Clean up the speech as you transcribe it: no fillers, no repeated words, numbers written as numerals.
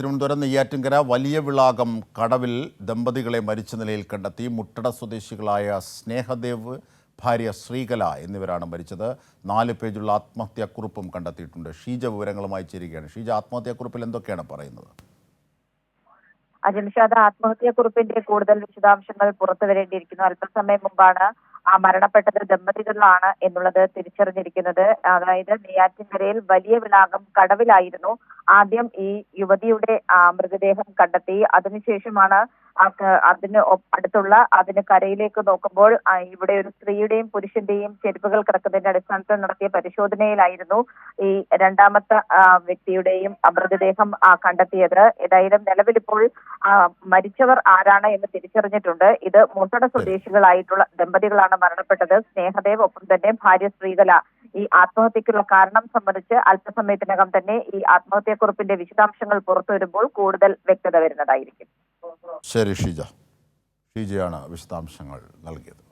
തിരുവനന്തപുരം നെയ്യാറ്റിൻകര വലിയ വിളാകം കടവിൽ ദമ്പതികളെ മരിച്ച നിലയിൽ കണ്ടെത്തി. മുട്ടട സ്വദേശികളായ സ്നേഹദേവ്, ഭാര്യ ശ്രീകല എന്നിവരാണ് മരിച്ചത്. 4 പേജുള്ള ആത്മഹത്യാക്കുറിപ്പും കണ്ടെത്തിയിട്ടുണ്ട്. ഷീജ വിവരങ്ങളുമായി ചേരുകയാണ്. ഷീജ, ആത്മഹത്യാക്കുറിപ്പിൽ എന്തൊക്കെയാണ് പറയുന്നത്? അജംഷാദ്, ആത്മഹത്യാക്കുറിപ്പിന്റെ കൂടുതൽ വിശദാംശങ്ങൾ പുറത്തു വരേണ്ടിയിരിക്കുന്നു. അല്പസമയം മുമ്പാണ് മരണപ്പെട്ടത് ദമ്പതികളിലാണ് എന്നുള്ളത് തിരിച്ചറിഞ്ഞിരിക്കുന്നത്. അതായത് നെയ്യാറ്റിൻകരയിൽ വലിയ വിളാകം കടവിലായിരുന്നു ആദ്യം ഈ യുവതിയുടെ മൃതദേഹം കണ്ടെത്തി. അതിനുശേഷമാണ് അതിന് കരയിലേക്ക് നോക്കുമ്പോൾ ഇവിടെ ഒരു സ്ത്രീയുടെയും പുരുഷന്റെയും ചെരുപ്പുകൾ കിടക്കുന്നതിന്റെ അടിസ്ഥാനത്തിൽ നടത്തിയ പരിശോധനയിലായിരുന്നു ഈ രണ്ടാമത്തെ വ്യക്തിയുടെയും മൃതദേഹം കണ്ടെത്തിയത്. ഏതായാലും നിലവിലിപ്പോൾ മരിച്ചവർ ആരാണ് എന്ന് തിരിച്ചറിഞ്ഞിട്ടുണ്ട്. ഇത് മുട്ടട സ്വദേശികളായിട്ടുള്ള ദമ്പതികളാണ് മരണപ്പെട്ടത്. സ്നേഹദേവ്, ഒപ്പം തന്നെ ഭാര്യ ശ്രീകല. ഈ ആത്മഹത്യക്കുള്ള കാരണം സംബന്ധിച്ച് അല്പസമയത്തിനകം തന്നെ ഈ ആത്മഹത്യാക്കുറിപ്പിന്റെ വിശദാംശങ്ങൾ പുറത്തു വരുമ്പോൾ കൂടുതൽ വ്യക്തത വരുന്നതായിരിക്കും. ശരി ഷീജ. ഷീജയാണ് വിശദാംശങ്ങൾ നൽകിയത്.